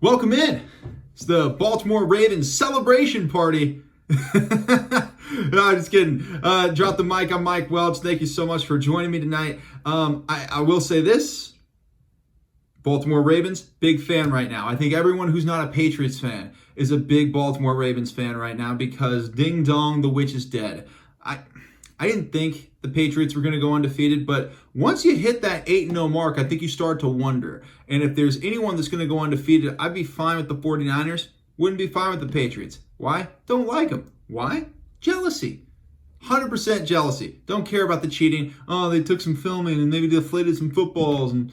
Welcome in. It's the Baltimore Ravens celebration party. No, I'm just kidding. Drop the mic. I'm Mike Welch. Thank you so much for joining me tonight. I will say this. Baltimore Ravens, big fan right now. I think everyone who's not a Patriots fan is a big Baltimore Ravens fan right now because ding dong, the witch is dead. I didn't think the Patriots were going to go undefeated, but once you hit that 8-0 mark, I think you start to wonder. And if there's anyone that's going to go undefeated, I'd be fine with the 49ers. Wouldn't be fine with the Patriots. Why? Don't like them. Why? Jealousy. 100% jealousy. Don't care about the cheating. Oh, they took some filming and maybe deflated some footballs and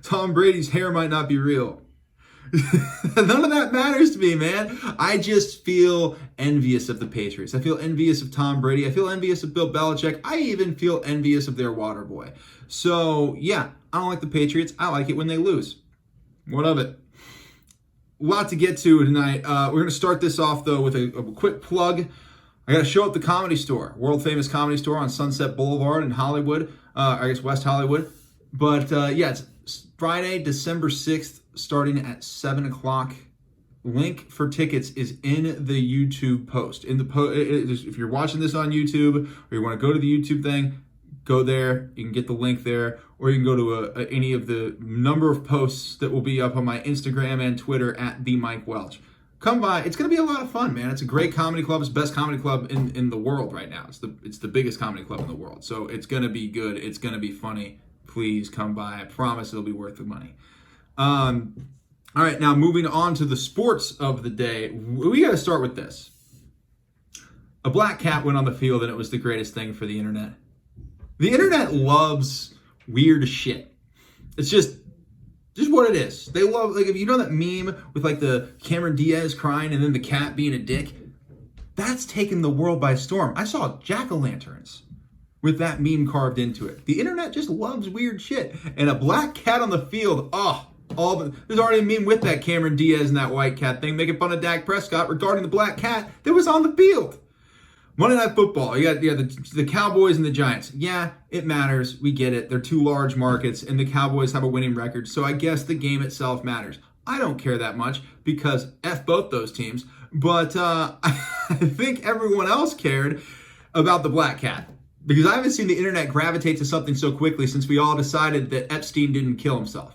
Tom Brady's hair might not be real. None of that matters to me, man. I just feel envious of the Patriots. I feel envious of Tom Brady. I feel envious of Bill Belichick. I even feel envious of their water boy. So, yeah, I don't like the Patriots. I like it when they lose. What of it? A lot to get to tonight. We're going to start this off, though, with a quick plug. I got to show up the Comedy Store, world-famous Comedy Store on Sunset Boulevard in Hollywood. I guess West Hollywood. But, yeah, it's Friday, December 6th, starting at 7 o'clock. Link for tickets is in the YouTube post. If you're watching this on YouTube or you want to go to the YouTube thing, go there. You can get the link there. Or you can go to any of the number of posts that will be up on my Instagram and Twitter at the Mike Welch. Come by. It's going to be a lot of fun, man. It's a great comedy club. It's the best comedy club in the world right now. It's the biggest comedy club in the world. So it's going to be good. It's going to be funny. Please come by. I promise it'll be worth the money. All right, now moving on to the sports of the day. We got to start with this. A black cat went on the field and it was the greatest thing for the internet. The internet loves weird shit. It's just what it is. They love, like, if you know that meme with like the Cameron Diaz crying and then the cat being a dick, that's taken the world by storm. I saw jack-o'-lanterns with that meme carved into it. The internet just loves weird shit. And a black cat on the field, there's already a meme with that Cameron Diaz and that white cat thing making fun of Dak Prescott regarding the black cat that was on the field. Monday Night Football, you got the Cowboys and the Giants. Yeah, it matters. We get it. They're two large markets, and the Cowboys have a winning record, so I guess the game itself matters. I don't care that much because F both those teams, but I think everyone else cared about the black cat. Because I haven't seen the internet gravitate to something so quickly since we all decided that Epstein didn't kill himself.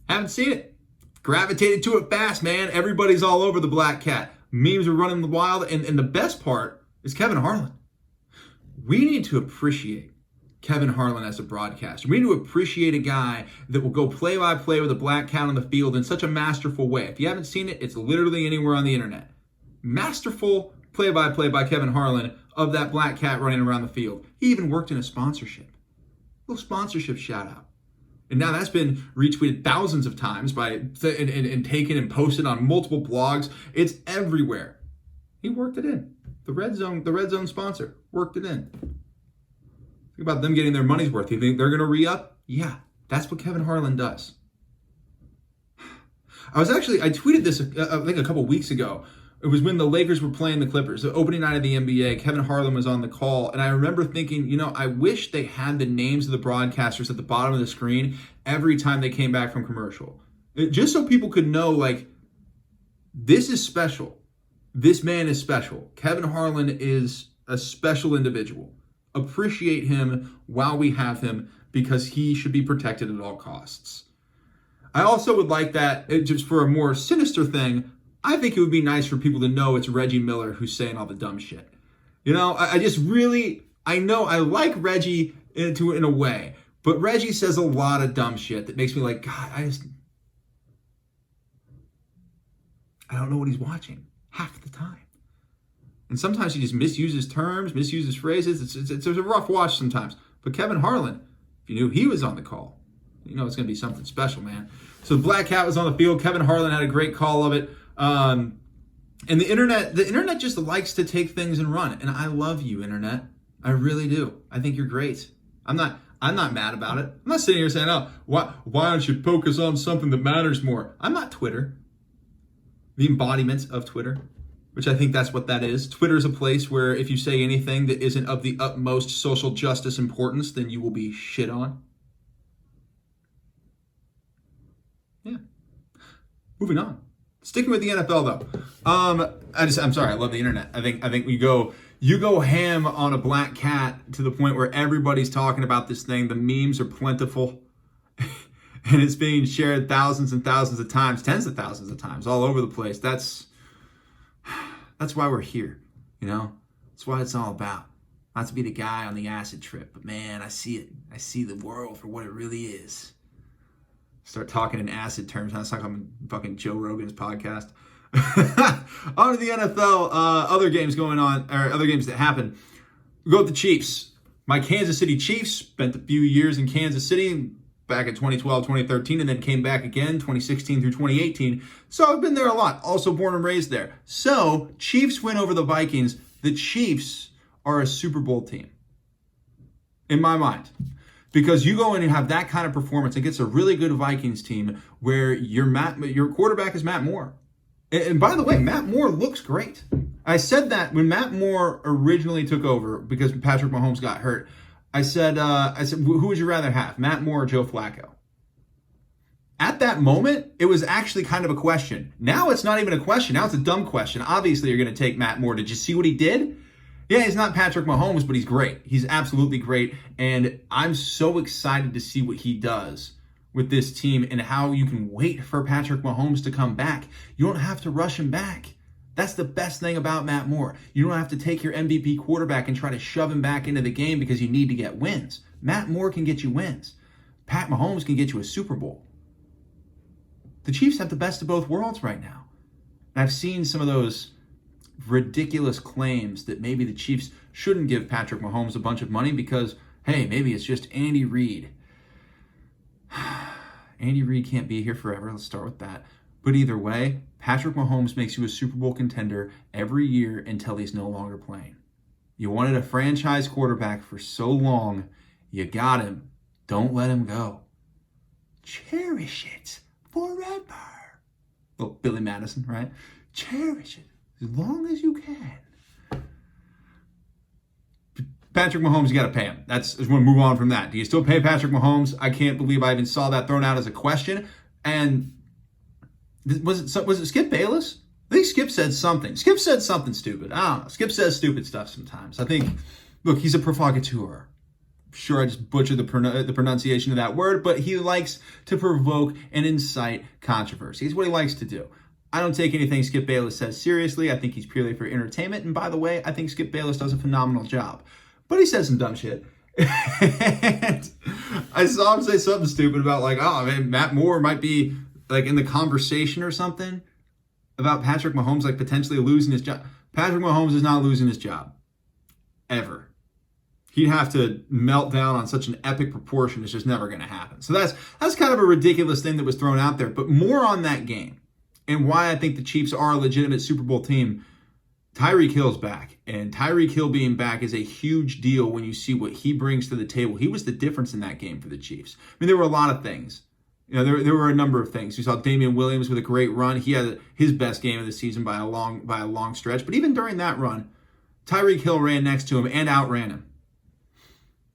Haven't seen it. Gravitated to it fast, man. Everybody's all over the black cat. Memes are running wild. And the best part is Kevin Harlan. We need to appreciate Kevin Harlan as a broadcaster. We need to appreciate a guy that will go play-by-play with a black cat on the field in such a masterful way. If you haven't seen it, it's literally anywhere on the internet. Masterful play-by-play by Kevin Harlan of that black cat running around the field. He even worked in a sponsorship. A little sponsorship shout out. And now that's been retweeted thousands of times and taken and posted on multiple blogs. It's everywhere. He worked it in. The Red Zone sponsor worked it in. Think about them getting their money's worth. You think they're going to re-up? Yeah, that's what Kevin Harlan does. I tweeted this I think a couple weeks ago. It was when the Lakers were playing the Clippers, the opening night of the NBA. Kevin Harlan was on the call, and I remember thinking, I wish they had the names of the broadcasters at the bottom of the screen every time they came back from commercial. Just so people could know, like, this is special. This man is special. Kevin Harlan is a special individual. Appreciate him while we have him because he should be protected at all costs. I also would like that, just for a more sinister thing, I think it would be nice for people to know it's Reggie Miller who's saying all the dumb shit. I know I like Reggie in a way, but Reggie says a lot of dumb shit that makes me like, God, I don't know what he's watching half the time. And sometimes he just misuses terms, misuses phrases. It's a rough watch sometimes. But Kevin Harlan, if you knew he was on the call, it's going to be something special, man. So the black cat was on the field. Kevin Harlan had a great call of it. And the internet just likes to take things and run. And I love you, internet. I really do. I think you're great. I'm not mad about it. I'm not sitting here saying, why don't you focus on something that matters more? I'm not Twitter. The embodiment of Twitter, which I think that's what that is. Twitter is a place where if you say anything that isn't of the utmost social justice importance, then you will be shit on. Yeah. Moving on. Sticking with the NFL though. I'm sorry, I love the internet. I think you go ham on a black cat to the point where everybody's talking about this thing. The memes are plentiful. And it's being shared thousands and thousands of times, tens of thousands of times, all over the place. That's why we're here, you know? That's what it's all about. Not to be the guy on the acid trip, but man, I see it. I see the world for what it really is. Start talking in acid terms. That's like I'm on fucking Joe Rogan's podcast. On to the NFL. Other games going on, or other games that happen. We go with the Chiefs. My Kansas City Chiefs spent a few years in Kansas City back in 2012, 2013, and then came back again 2016 through 2018. So I've been there a lot. Also born and raised there. So Chiefs win over the Vikings. The Chiefs are a Super Bowl team in my mind. Because you go in and have that kind of performance against a really good Vikings team where your quarterback is Matt Moore. And by the way, Matt Moore looks great. I said that when Matt Moore originally took over because Patrick Mahomes got hurt. I said, who would you rather have, Matt Moore or Joe Flacco? At that moment, it was actually kind of a question. Now it's not even a question. Now it's a dumb question. Obviously, you're going to take Matt Moore. Did you see what he did? Yeah, he's not Patrick Mahomes, but he's great. He's absolutely great. And I'm so excited to see what he does with this team and how you can wait for Patrick Mahomes to come back. You don't have to rush him back. That's the best thing about Matt Moore. You don't have to take your MVP quarterback and try to shove him back into the game because you need to get wins. Matt Moore can get you wins. Pat Mahomes can get you a Super Bowl. The Chiefs have the best of both worlds right now. And I've seen some of those ridiculous claims that maybe the Chiefs shouldn't give Patrick Mahomes a bunch of money because, hey, maybe it's just Andy Reid. Andy Reid can't be here forever. Let's start with that. But either way, Patrick Mahomes makes you a Super Bowl contender every year until he's no longer playing. You wanted a franchise quarterback for so long. You got him. Don't let him go. Cherish it forever. Well, Billy Madison, right? Cherish it as long as you can. Patrick Mahomes, you got to pay him. I just want to move on from that. Do you still pay Patrick Mahomes? I can't believe I even saw that thrown out as a question. And was it Skip Bayless? I think Skip said something. Skip said something stupid. I don't know. Skip says stupid stuff sometimes. I think, look, he's a provocateur. Sure, I just butchered the pronunciation of that word, but he likes to provoke and incite controversy. It's what he likes to do. I don't take anything Skip Bayless says seriously. I think he's purely for entertainment. And by the way, I think Skip Bayless does a phenomenal job. But he says some dumb shit. And I saw him say something stupid about like, oh, man, Matt Moore might be like in the conversation or something about Patrick Mahomes like potentially losing his job. Patrick Mahomes is not losing his job. Ever. He'd have to melt down on such an epic proportion. It's just never going to happen. So that's kind of a ridiculous thing that was thrown out there. But more on that game and why I think the Chiefs are a legitimate Super Bowl team. Tyreek Hill's back. And Tyreek Hill being back is a huge deal when you see what he brings to the table. He was the difference in that game for the Chiefs. I mean, there were a lot of things. You know, there were a number of things. You saw Damian Williams with a great run. He had his best game of the season by a long stretch. But even during that run, Tyreek Hill ran next to him and outran him.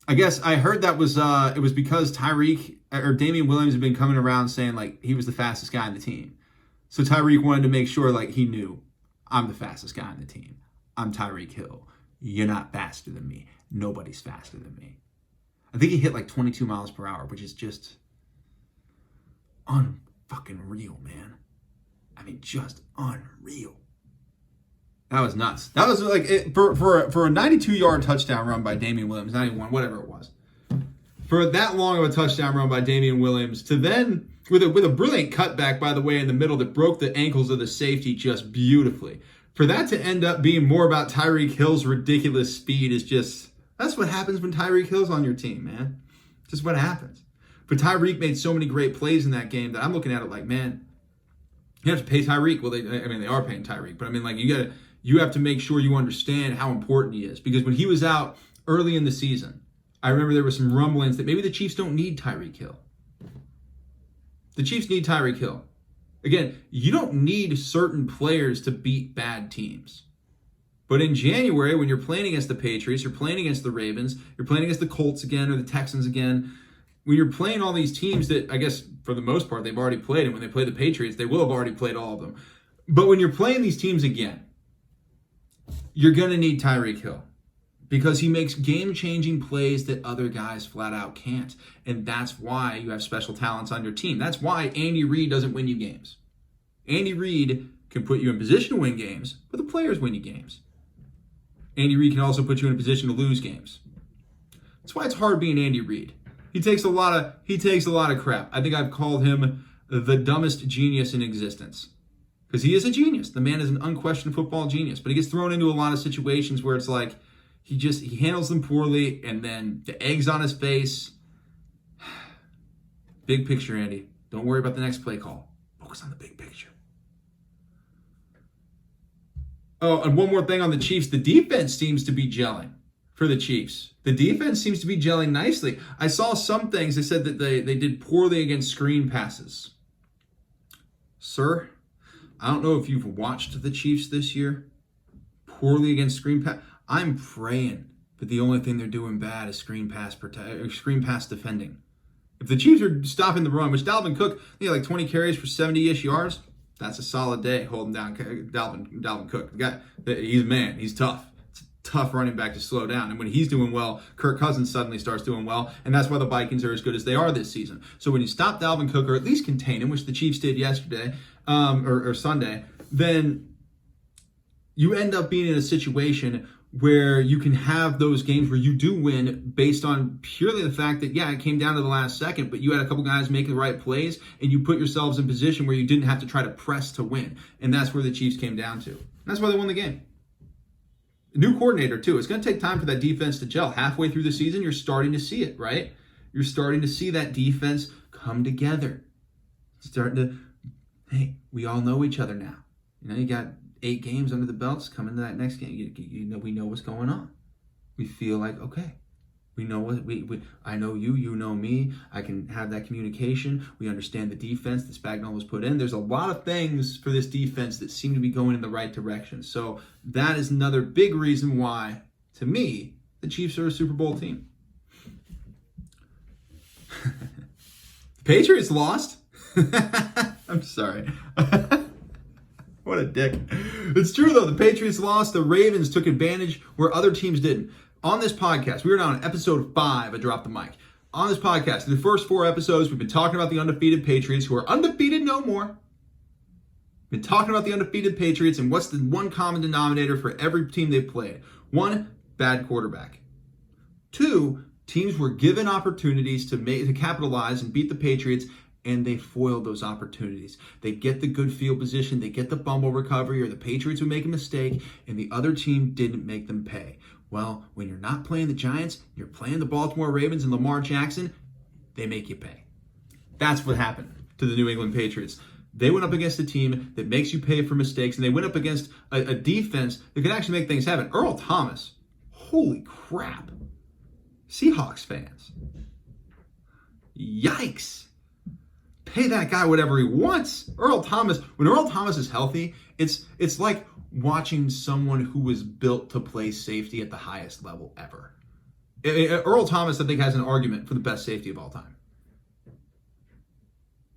I guess I heard that was it was because Damian Williams had been coming around saying like he was the fastest guy on the team. So Tyreek wanted to make sure like he knew, I'm the fastest guy on the team. I'm Tyreek Hill. You're not faster than me. Nobody's faster than me. I think he hit like 22 miles per hour, which is just unfucking real, man. I mean, just unreal. That was nuts. That was like for a 92-yard touchdown run by Damian Williams, 91, whatever it was. For that long of a touchdown run by Damian Williams to then with a brilliant cutback, by the way, in the middle that broke the ankles of the safety just beautifully. For that to end up being more about Tyreek Hill's ridiculous speed is just, that's what happens when Tyreek Hill's on your team, man. Just what happens. But Tyreek made so many great plays in that game that I'm looking at it like, man, you have to pay Tyreek. Well, they are paying Tyreek, but I mean, like, you have to make sure you understand how important he is. Because when he was out early in the season, I remember there were some rumblings that maybe the Chiefs don't need Tyreek Hill. The Chiefs need Tyreek Hill. Again, you don't need certain players to beat bad teams. But in January, when you're playing against the Patriots, you're playing against the Ravens, you're playing against the Colts again or the Texans again, when you're playing all these teams that I guess for the most part they've already played, and when they play the Patriots, they will have already played all of them. But when you're playing these teams again, you're going to need Tyreek Hill because he makes game-changing plays that other guys flat out can't. And that's why you have special talents on your team. That's why Andy Reid doesn't win you games. Andy Reid can put you in position to win games, but the players win you games. Andy Reid can also put you in a position to lose games. That's why it's hard being Andy Reid. He takes a lot of crap. I think I've called him the dumbest genius in existence. Because he is a genius. The man is an unquestioned football genius. But he gets thrown into a lot of situations where it's like he handles them poorly, and then the egg's on his face. Big picture, Andy. Don't worry about the next play call. Focus on the big picture. Oh, and one more thing on the Chiefs. The defense seems to be gelling for the Chiefs. The defense seems to be gelling nicely. I saw some things. They said that they did poorly against screen passes. Sir, I don't know if you've watched the Chiefs this year. Poorly against screen pass. I'm praying that the only thing they're doing bad is screen pass defending. If the Chiefs are stopping the run, which Dalvin Cook, like 20 carries for 70-ish yards, that's a solid day holding down Dalvin Cook. The guy, he's a man. He's tough. It's a tough running back to slow down. And when he's doing well, Kirk Cousins suddenly starts doing well. And that's why the Vikings are as good as they are this season. So when you stop Dalvin Cook, or at least contain him, which the Chiefs did yesterday or Sunday, then you end up being in a situation where you can have those games where you do win based on purely the fact that, it came down to the last second, but you had a couple guys making the right plays, and you put yourselves in position where you didn't have to try to press to win. And that's where the Chiefs came down to. That's why they won the game. New coordinator, too. It's going to take time for that defense to gel. Halfway through the season, you're starting to see it, right? You're starting to see that defense come together. Starting to, hey, we all know each other now. You got 8 games under the belts. Coming to that next game, we know what's going on. We feel like, okay, we know what I know you know me. I can have that communication. We understand the defense that Spagnuolo was put in. There's a lot of things for this defense that seem to be going in the right direction. So that is another big reason why, to me, the Chiefs are a Super Bowl team. The Patriots lost. I'm sorry. What a dick. It's true, though. The Patriots lost. The Ravens took advantage where other teams didn't. On this podcast, we are now on episode 5 of Drop the Mic. On this podcast, in the first 4 episodes, we've been talking about the undefeated Patriots, who are undefeated no more. Been talking about the undefeated Patriots and what's the one common denominator for every team they've played. 1, bad quarterback. 2, teams were given opportunities to capitalize and beat the Patriots, and they foiled those opportunities. They get the good field position, they get the fumble recovery, or the Patriots would make a mistake, and the other team didn't make them pay. Well, when you're not playing the Giants, you're playing the Baltimore Ravens and Lamar Jackson, they make you pay. That's what happened to the New England Patriots. They went up against a team that makes you pay for mistakes, and they went up against a defense that can actually make things happen. Earl Thomas, holy crap. Seahawks fans, yikes. Pay that guy whatever he wants. Earl Thomas, when Earl Thomas is healthy, it's like watching someone who was built to play safety at the highest level ever. Earl Thomas, I think, has an argument for the best safety of all time.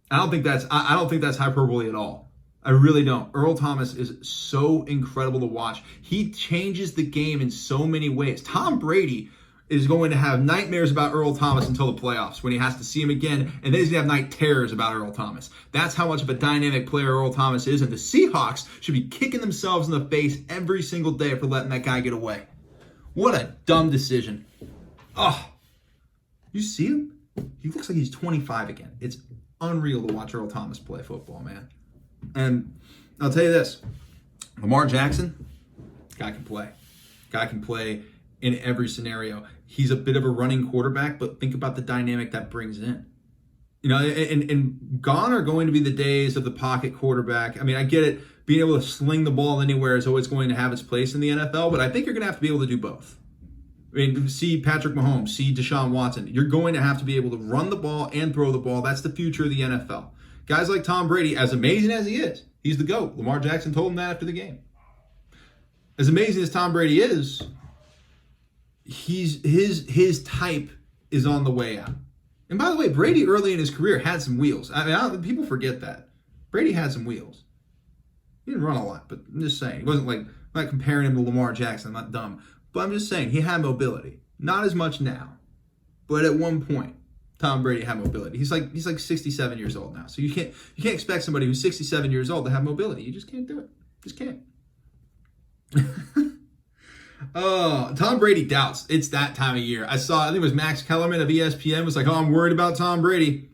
I don't think that's hyperbole at all. I really don't. Earl Thomas is so incredible to watch. He changes the game in so many ways. Tom Brady is going to have nightmares about Earl Thomas until the playoffs when he has to see him again, and then he's going to have night terrors about Earl Thomas. That's how much of a dynamic player Earl Thomas is, and the Seahawks should be kicking themselves in the face every single day for letting that guy get away. What a dumb decision. Oh, you see him? He looks like he's 25 again. It's unreal to watch Earl Thomas play football, man. And I'll tell you this, Lamar Jackson, guy can play. Guy can play in every scenario. He's a bit of a running quarterback, but think about the dynamic that brings in. And gone are going to be the days of the pocket quarterback. I mean, I get it. Being able to sling the ball anywhere is always going to have its place in the NFL, but I think you're going to have to be able to do both. I mean, see Patrick Mahomes, see Deshaun Watson. You're going to have to be able to run the ball and throw the ball. That's the future of the NFL. Guys like Tom Brady, as amazing as he is, he's the GOAT. Lamar Jackson told him that after the game. As amazing as Tom Brady is, his type is on the way out. And by the way, Brady early in his career had some wheels. I mean, people forget that. Brady had some wheels. He didn't run a lot, but I'm just saying. He wasn't like, I'm not comparing him to Lamar Jackson. I'm not dumb. But I'm just saying, he had mobility. Not as much now. But at one point, Tom Brady had mobility. He's like 67 years old now. So you can't expect somebody who's 67 years old to have mobility. You just can't do it. Just can't. Oh, Tom Brady doubts. It's that time of year. I think it was Max Kellerman of ESPN was like, oh, I'm worried about Tom Brady.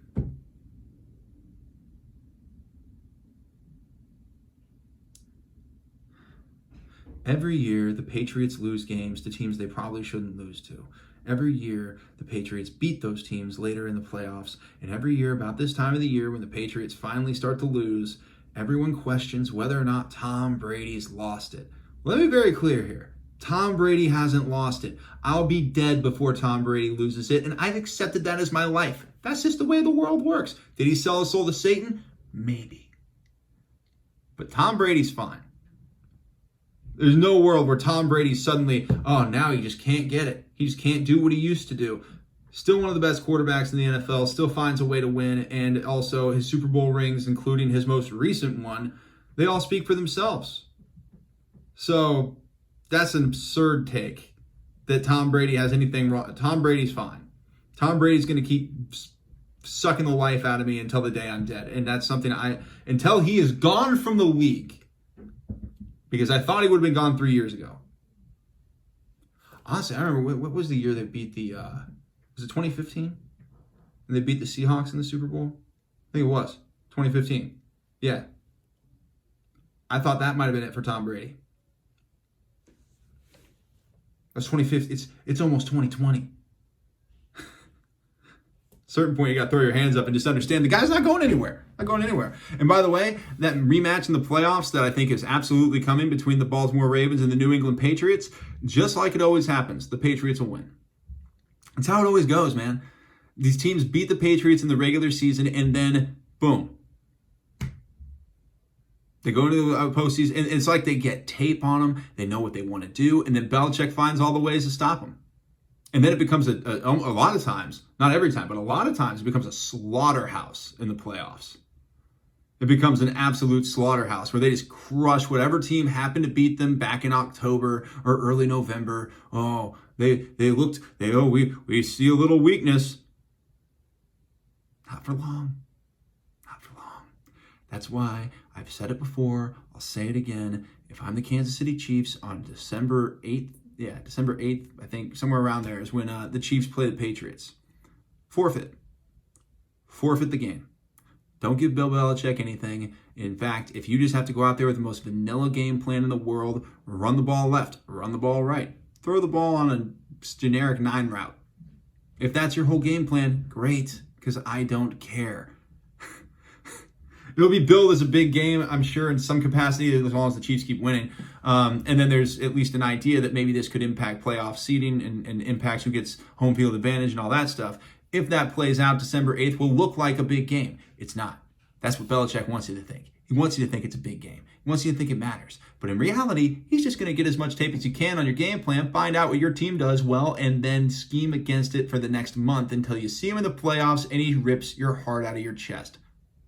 Every year, the Patriots lose games to teams they probably shouldn't lose to. Every year, the Patriots beat those teams later in the playoffs. And every year, about this time of the year, when the Patriots finally start to lose, everyone questions whether or not Tom Brady's lost it. Let me be very clear here. Tom Brady hasn't lost it. I'll be dead before Tom Brady loses it, and I've accepted that as my life. That's just the way the world works. Did he sell his soul to Satan? Maybe. But Tom Brady's fine. There's no world where Tom Brady suddenly, now he just can't get it. He just can't do what he used to do. Still one of the best quarterbacks in the NFL, still finds a way to win, and also his Super Bowl rings, including his most recent one, they all speak for themselves. So that's an absurd take that Tom Brady has anything wrong. Tom Brady's fine. Tom Brady's going to keep sucking the life out of me until the day I'm dead. And that's something until he is gone from the league, because I thought he would have been gone 3 years ago. Honestly, I remember, what was the year they beat was it 2015? And they beat the Seahawks in the Super Bowl? I think it was 2015. Yeah. I thought that might have been it for Tom Brady. That's 2015. It's almost 2020. Certain point, you got to throw your hands up and just understand the guy's not going anywhere. Not going anywhere. And by the way, that rematch in the playoffs that I think is absolutely coming between the Baltimore Ravens and the New England Patriots, just like it always happens, the Patriots will win. That's how it always goes, man. These teams beat the Patriots in the regular season, and then, boom. They go into the postseason, and it's like they get tape on them. They know what they want to do, and then Belichick finds all the ways to stop them. And then it becomes a lot of times, not every time, but a lot of times it becomes a slaughterhouse in the playoffs. It becomes an absolute slaughterhouse where they just crush whatever team happened to beat them back in October or early November. Oh, we see a little weakness. Not for long. Not for long. That's why I've said it before. I'll say it again. If I'm the Kansas City Chiefs on December 8th, I think somewhere around there is when the Chiefs play the Patriots. Forfeit the game. Don't give Bill Belichick anything. In fact, if you just have to go out there with the most vanilla game plan in the world, run the ball left, run the ball right, throw the ball on a generic 9 route. If that's your whole game plan, great, because I don't care. It'll be billed as a big game, I'm sure, in some capacity, as long as the Chiefs keep winning. And then there's at least an idea that maybe this could impact playoff seeding and impacts who gets home field advantage and all that stuff. If that plays out, December 8th will look like a big game. It's not. That's what Belichick wants you to think. He wants you to think it's a big game. He wants you to think it matters. But in reality, he's just going to get as much tape as you can on your game plan, find out what your team does well, and then scheme against it for the next month until you see him in the playoffs and he rips your heart out of your chest.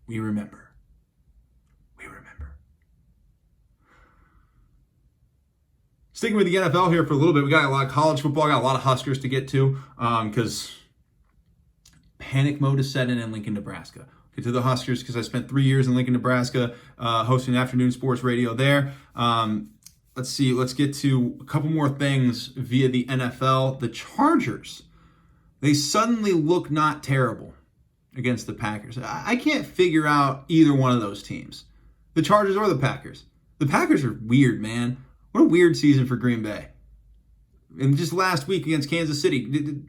We remember. Sticking with the NFL here for a little bit, we got a lot of college football, got a lot of Huskers to get to because panic mode is set in Lincoln, Nebraska. Get to the Huskers because I spent 3 years in Lincoln, Nebraska, hosting afternoon sports radio there. Let's see. Let's get to a couple more things via the NFL. The Chargers, they suddenly look not terrible against the Packers. I can't figure out either one of those teams, the Chargers or the Packers. The Packers are weird, man. What a weird season for Green Bay. And just last week against Kansas City,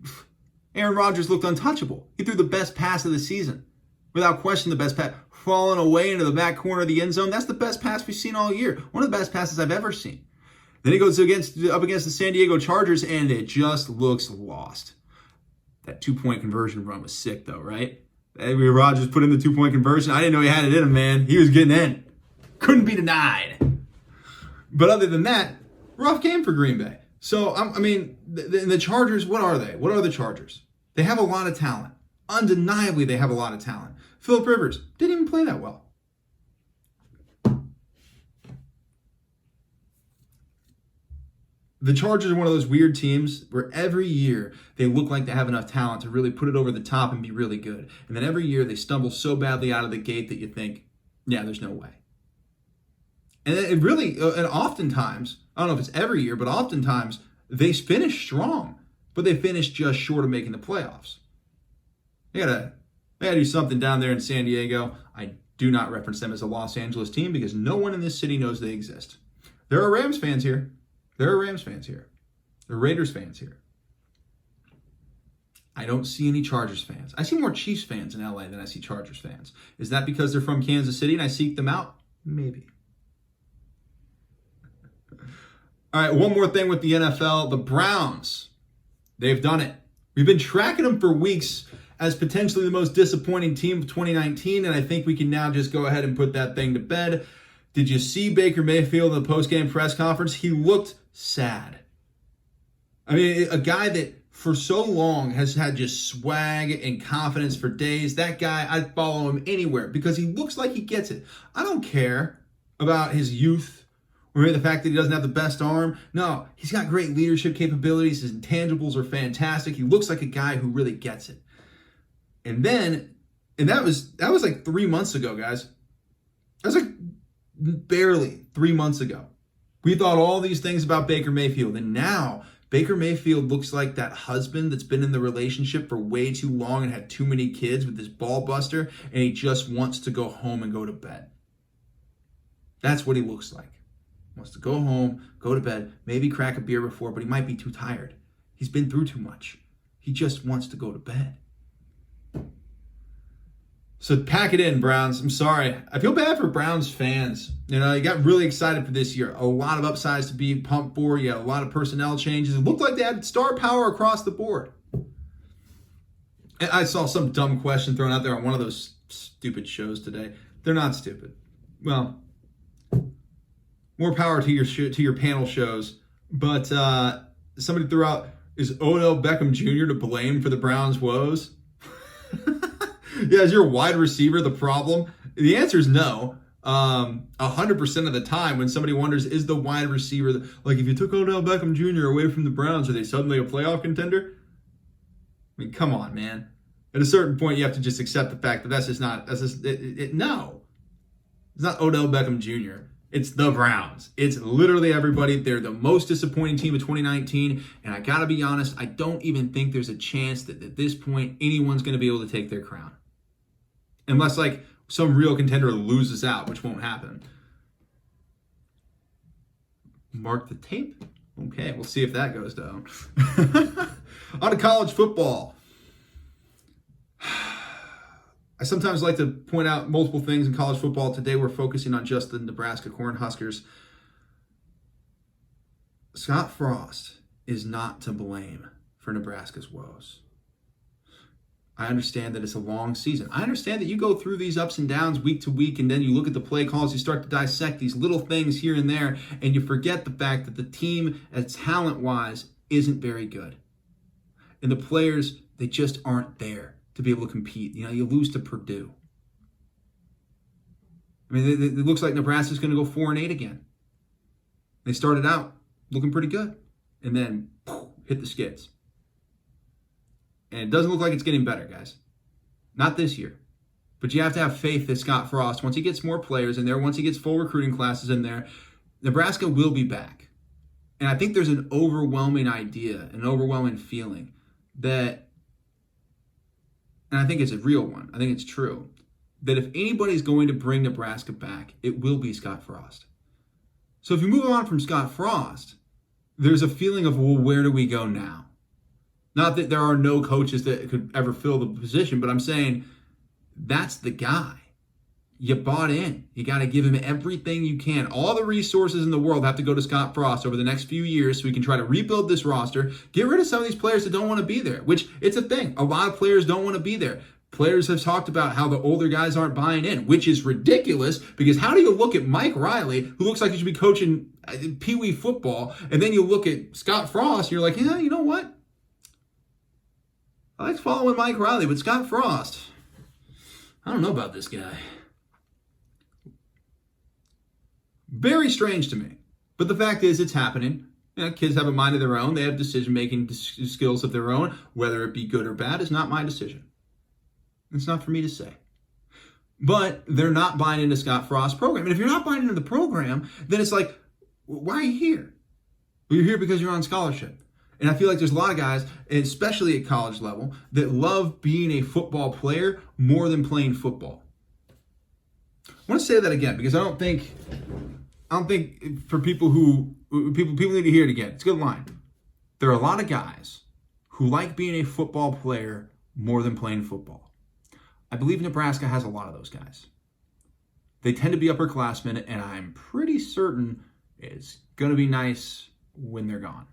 Aaron Rodgers looked untouchable. He threw the best pass of the season. Without question, the best pass. Falling away into the back corner of the end zone. That's the best pass we've seen all year. One of the best passes I've ever seen. Then he goes up against the San Diego Chargers, and it just looks lost. That 2-point conversion run was sick, though, right? Rodgers put in the 2-point conversion. I didn't know he had it in him, man. He was getting in. Couldn't be denied. But other than that, rough game for Green Bay. So, the Chargers, what are they? What are the Chargers? They have a lot of talent. undeniably they have a lot of talent. Phillip Rivers didn't even play that well. The Chargers are one of those weird teams where every year they look like they have enough talent to really put it over the top and be really good. And then every year they stumble so badly out of the gate that you think, yeah, there's no way. And it really, and oftentimes, I don't know if it's every year, but oftentimes they finish strong, but they finish just short of making the playoffs. They gotta do something down there in San Diego. I do not reference them as a Los Angeles team because no one in this city knows they exist. There are Rams fans here. There are Rams fans here. There are Raiders fans here. I don't see any Chargers fans. I see more Chiefs fans in LA than I see Chargers fans. Is that because they're from Kansas City and I seek them out? Maybe. All right, one more thing with the NFL. The Browns, they've done it. We've been tracking them for weeks as potentially the most disappointing team of 2019, and I think we can now just go ahead and put that thing to bed. Did you see Baker Mayfield in the post-game press conference? He looked sad. I mean, a guy that for so long has had just swag and confidence for days. That guy, I'd follow him anywhere because he looks like he gets it. I don't care about his youth or maybe the fact that he doesn't have the best arm. No, he's got great leadership capabilities. His intangibles are fantastic. He looks like a guy who really gets it. And that was like 3 months ago, guys. That was like barely 3 months ago. We thought all these things about Baker Mayfield, and now Baker Mayfield looks like that husband that's been in the relationship for way too long and had too many kids with this ball buster, and he just wants to go home and go to bed. That's what he looks like. He wants to go home, go to bed, maybe crack a beer before, but he might be too tired. He's been through too much. He just wants to go to bed. So pack it in, Browns. I'm sorry. I feel bad for Browns fans. You got really excited for this year. A lot of upsides to be pumped for. You got a lot of personnel changes. It looked like they had star power across the board. And I saw some dumb question thrown out there on one of those stupid shows today. They're not stupid. Well, more power to your panel shows. But somebody threw out, is Odell Beckham Jr. to blame for the Browns' woes? Yeah, is your wide receiver the problem? The answer is no. 100% of the time when somebody wonders, is the wide receiver, like if you took Odell Beckham Jr. away from the Browns, are they suddenly a playoff contender? I mean, come on, man. At a certain point, you have to just accept the fact that no. It's not Odell Beckham Jr. It's the Browns. It's literally everybody. They're the most disappointing team of 2019. And I got to be honest, I don't even think there's a chance that at this point, anyone's going to be able to take their crown. Unless, like, some real contender loses out, which won't happen. Mark the tape? Okay, we'll see if that goes down. On to college football. I sometimes like to point out multiple things in college football. Today we're focusing on just the Nebraska Cornhuskers. Scott Frost is not to blame for Nebraska's woes. I understand that it's a long season. I understand that you go through these ups and downs week to week, and then you look at the play calls, you start to dissect these little things here and there, and you forget the fact that the team, talent-wise, isn't very good. And the players, they just aren't there to be able to compete. You lose to Purdue. I mean, it looks like Nebraska's going to go 4-8 again. They started out looking pretty good, and then hit the skids. And it doesn't look like it's getting better, guys. Not this year. But you have to have faith that Scott Frost, once he gets more players in there, once he gets full recruiting classes in there, Nebraska will be back. And I think there's an overwhelming idea, an overwhelming feeling that, and I think it's a real one, I think it's true, that if anybody's going to bring Nebraska back, it will be Scott Frost. So if you move on from Scott Frost, there's a feeling of, well, where do we go now? Not that there are no coaches that could ever fill the position, but I'm saying that's the guy. You bought in. You got to give him everything you can. All the resources in the world have to go to Scott Frost over the next few years so we can try to rebuild this roster, get rid of some of these players that don't want to be there, which it's a thing. A lot of players don't want to be there. Players have talked about how the older guys aren't buying in, which is ridiculous because how do you look at Mike Riley, who looks like he should be coaching Pee Wee football, and then you look at Scott Frost, and you're like, yeah, you know what? I like following Mike Riley, but Scott Frost, I don't know about this guy. Very strange to me. But the fact is, it's happening. You know, kids have a mind of their own. They have decision-making skills of their own. Whether it be good or bad is not my decision. It's not for me to say. But they're not buying into Scott Frost's program. And if you're not buying into the program, then it's like, why are you here? Well, you're here because you're on scholarship. And I feel like there's a lot of guys, especially at college level, that love being a football player more than playing football. I want to say that again because I don't think for people need to hear it again. It's a good line. There are a lot of guys who like being a football player more than playing football. I believe Nebraska has a lot of those guys. They tend to be upperclassmen, and I'm pretty certain it's going to be nice when they're gone.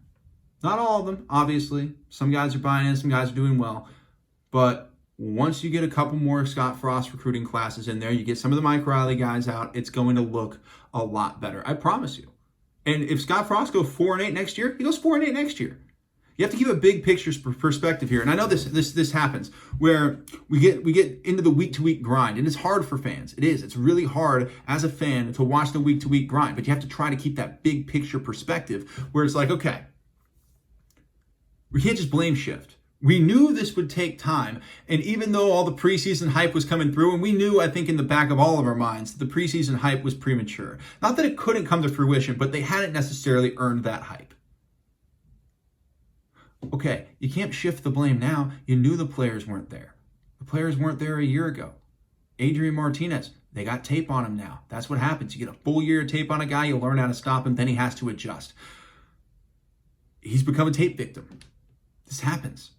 Not all of them, obviously. Some guys are buying in, some guys are doing well. But once you get a couple more Scott Frost recruiting classes in there, you get some of the Mike Riley guys out, it's going to look a lot better. I promise you. And if Scott Frost goes 4-8 next year, he goes 4-8 next year. You have to keep a big picture perspective here. And I know this happens where we get into the week-to-week grind. And it's hard for fans. It is. It's really hard as a fan to watch the week-to-week grind. But you have to try to keep that big picture perspective where it's like, okay, we can't just blame shift. We knew this would take time. And even though all the preseason hype was coming through, and we knew, I think, in the back of all of our minds, that the preseason hype was premature. Not that it couldn't come to fruition, but they hadn't necessarily earned that hype. Okay, you can't shift the blame now. You knew the players weren't there. The players weren't there a year ago. Adrian Martinez, they got tape on him now. That's what happens. You get a full year of tape on a guy, you learn how to stop him, then he has to adjust. He's become a tape victim. This happens.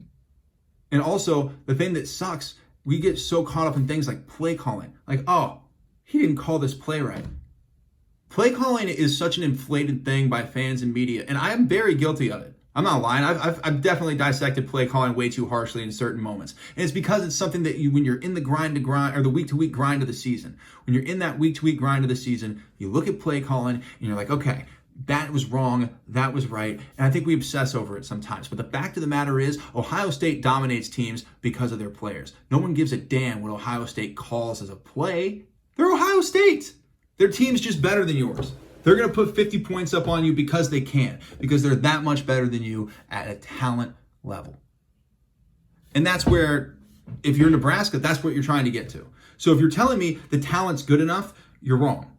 And also, the thing that sucks, we get so caught up in things like play calling. Like, oh, he didn't call this play right. Play calling is such an inflated thing by fans and media, and I am very guilty of it. I'm not lying. I've definitely dissected play calling way too harshly in certain moments. And it's because it's something that when you're in the grind or the week-to-week grind of the season, when you're in that week-to-week grind of the season, you look at play calling and you're like, okay, that was wrong, that was right. And I think we obsess over it sometimes. But the fact of the matter is, Ohio State dominates teams because of their players. No one gives a damn what Ohio State calls as a play. They're Ohio State. Their team's just better than yours. They're going to put 50 points up on you because they can, because they're that much better than you at a talent level. And that's where, if you're Nebraska, that's what you're trying to get to. So if you're telling me the talent's good enough, you're wrong.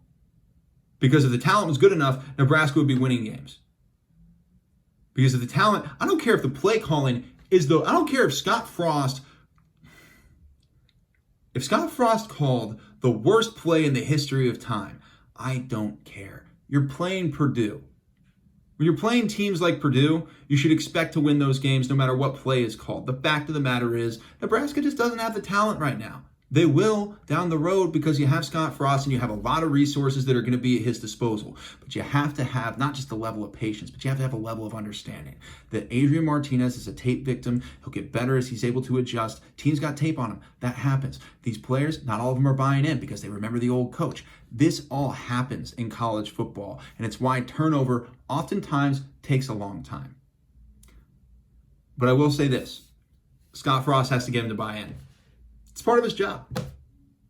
Because if the talent was good enough, Nebraska would be winning games. Because of the talent, I don't care if the play calling is I don't care if Scott Frost called the worst play in the history of time. I don't care. You're playing Purdue. When you're playing teams like Purdue, you should expect to win those games no matter what play is called. The fact of the matter is, Nebraska just doesn't have the talent right now. They will down the road because you have Scott Frost and you have a lot of resources that are going to be at his disposal. But you have to have not just a level of patience, but you have to have a level of understanding that Adrian Martinez is a tape victim. He'll get better as he's able to adjust. Teams got tape on him. That happens. These players, not all of them are buying in because they remember the old coach. This all happens in college football, and it's why turnover oftentimes takes a long time. But I will say this. Scott Frost has to get him to buy in. It's part of his job.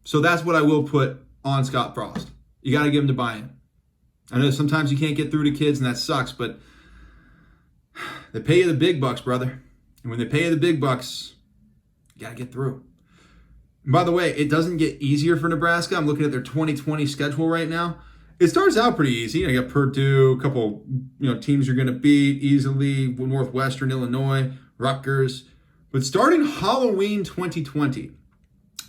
So that's what I will put on Scott Frost. You got to get him to buy in. I know sometimes you can't get through to kids, and that sucks, but they pay you the big bucks, brother. And when they pay you the big bucks, you got to get through. And by the way, it doesn't get easier for Nebraska. I'm looking at their 2020 schedule right now. It starts out pretty easy. You got Purdue, a couple teams you're going to beat easily, Northwestern, Illinois, Rutgers. But starting Halloween 2020,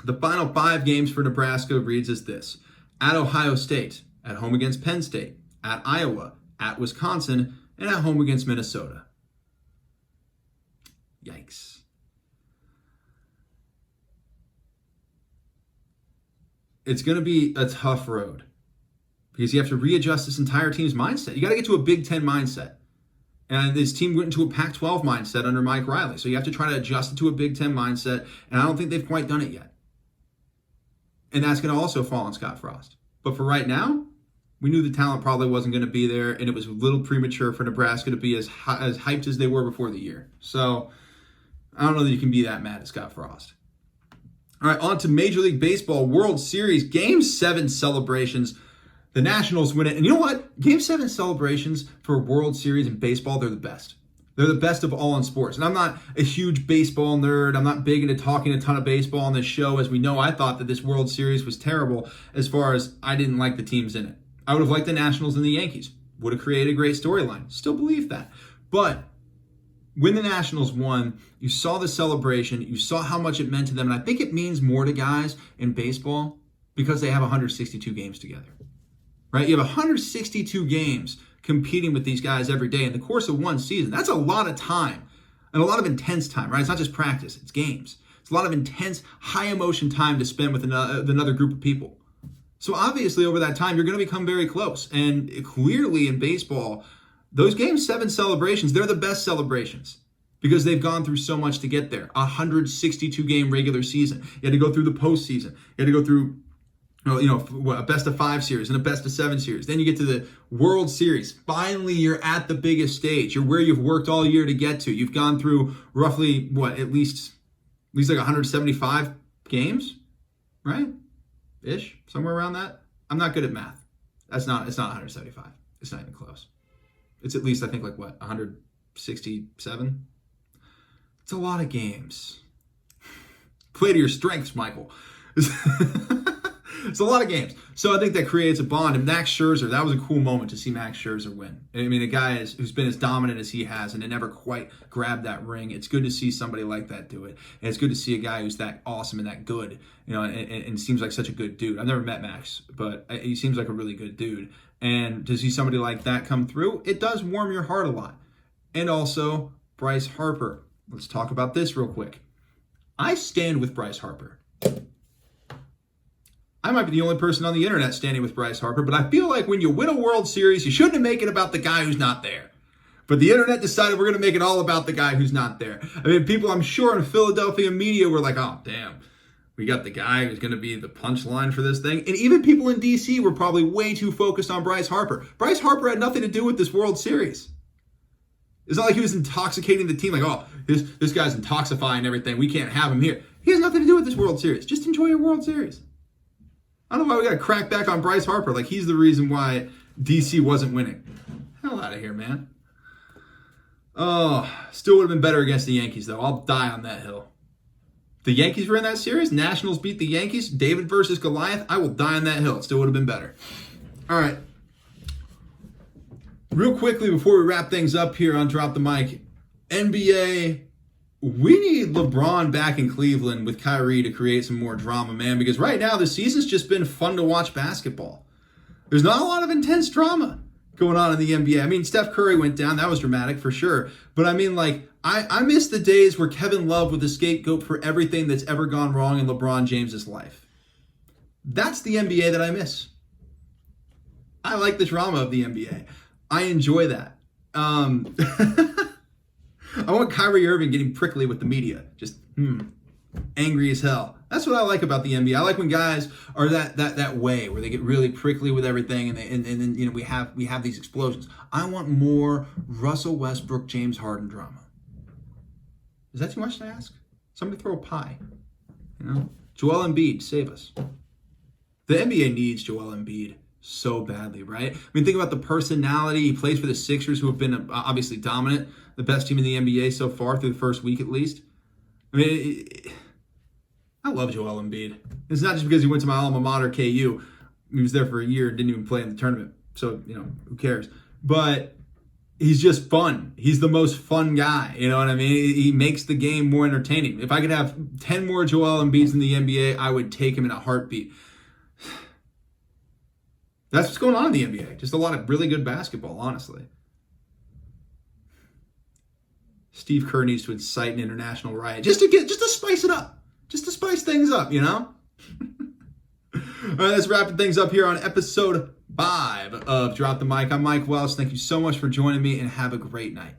the final 5 games for Nebraska reads as this. At Ohio State, at home against Penn State, at Iowa, at Wisconsin, and at home against Minnesota. Yikes. It's going to be a tough road because you have to readjust this entire team's mindset. You got to get to a Big Ten mindset. And this team went into a Pac-12 mindset under Mike Riley. So you have to try to adjust it to a Big Ten mindset. And I don't think they've quite done it yet. And that's going to also fall on Scott Frost. But for right now, we knew the talent probably wasn't going to be there. And it was a little premature for Nebraska to be as hyped as they were before the year. So I don't know that you can be that mad at Scott Frost. All right, on to Major League Baseball World Series Game 7 celebrations. The Nationals win it. And you know what? Game 7 celebrations for World Series in baseball, they're the best. They're the best of all in sports. And I'm not a huge baseball nerd. I'm not big into talking a ton of baseball on this show. As we know, I thought that this World Series was terrible as far as I didn't like the teams in it. I would have liked the Nationals and the Yankees. Would have created a great storyline. Still believe that. But when the Nationals won, you saw the celebration. You saw how much it meant to them. And I think it means more to guys in baseball because they have 162 games together. Right? You have 162 games competing with these guys every day in the course of one season. That's a lot of time and a lot of intense time, right? It's not just practice, it's games. It's a lot of intense, high emotion time to spend with another group of people. So obviously over that time, you're going to become very close. And clearly in baseball, those Game 7 celebrations, they're the best celebrations because they've gone through so much to get there. 162 game regular season. You had to go through the postseason. You had to go through a best of 5 series and a best of 7 series. Then you get to the World Series. Finally, you're at the biggest stage. You're where you've worked all year to get to. You've gone through roughly, at least like 175 games, right? Ish, somewhere around that. I'm not good at math. It's not 175. It's not even close. It's at least, I think, 167? It's a lot of games. Play to your strengths, Michael. It's a lot of games. So I think that creates a bond. And Max Scherzer, that was a cool moment to see Max Scherzer win. I mean, a guy who's been as dominant as he has and it never quite grabbed that ring. It's good to see somebody like that do it. And it's good to see a guy who's that awesome and that good, and seems like such a good dude. I've never met Max, but he seems like a really good dude. And to see somebody like that come through, it does warm your heart a lot. And also, Bryce Harper. Let's talk about this real quick. I stand with Bryce Harper. I might be the only person on the internet standing with Bryce Harper, but I feel like when you win a World Series, you shouldn't make it about the guy who's not there. But the internet decided we're going to make it all about the guy who's not there. I mean, people, I'm sure, in Philadelphia media were like, oh, damn, we got the guy who's going to be the punchline for this thing. And even people in D.C. were probably way too focused on Bryce Harper. Bryce Harper had nothing to do with this World Series. It's not like he was intoxicating the team, like, oh, this guy's intoxifying everything. We can't have him here. He has nothing to do with this World Series. Just enjoy your World Series. I don't know why we got to crack back on Bryce Harper like he's the reason why DC wasn't winning. Hell out of here, man. Oh, still would have been better against the Yankees, though. I'll die on that hill. The Yankees were in that series. Nationals beat the Yankees. David versus Goliath. I will die on that hill. It still would have been better. All right. Real quickly before we wrap things up here on Drop the Mic, NBA, we need LeBron back in Cleveland with Kyrie to create some more drama, man, because right now the season's just been fun to watch basketball. There's not a lot of intense drama going on in the NBA. I mean, Steph Curry went down. That was dramatic for sure. But I mean, I miss the days where Kevin Love was the scapegoat for everything that's ever gone wrong in LeBron James's life. That's the NBA that I miss. I like the drama of the NBA. I enjoy that. I want Kyrie Irving getting prickly with the media. Just, angry as hell. That's what I like about the NBA. I like when guys are that way, where they get really prickly with everything, and then we have these explosions. I want more Russell Westbrook, James Harden drama. Is that too much to ask? Somebody throw a pie. Joel Embiid, save us. The NBA needs Joel Embiid so badly, right? I mean, think about the personality. He plays for the Sixers, who have been obviously dominant, the best team in the NBA so far through the first week at least. I mean, I love Joel Embiid. It's not just because he went to my alma mater, KU. He was there for a year and didn't even play in the tournament. So, who cares? But he's just fun. He's the most fun guy. You know what I mean? He makes the game more entertaining. If I could have 10 more Joel Embiids in the NBA, I would take him in a heartbeat. That's what's going on in the NBA. Just a lot of really good basketball, honestly. Steve Kerr needs to incite an international riot just to spice it up. Just to spice things up, All right, that's wrapping things up here on episode 5 of Drop the Mic. I'm Mike Welch. Thank you so much for joining me, and have a great night.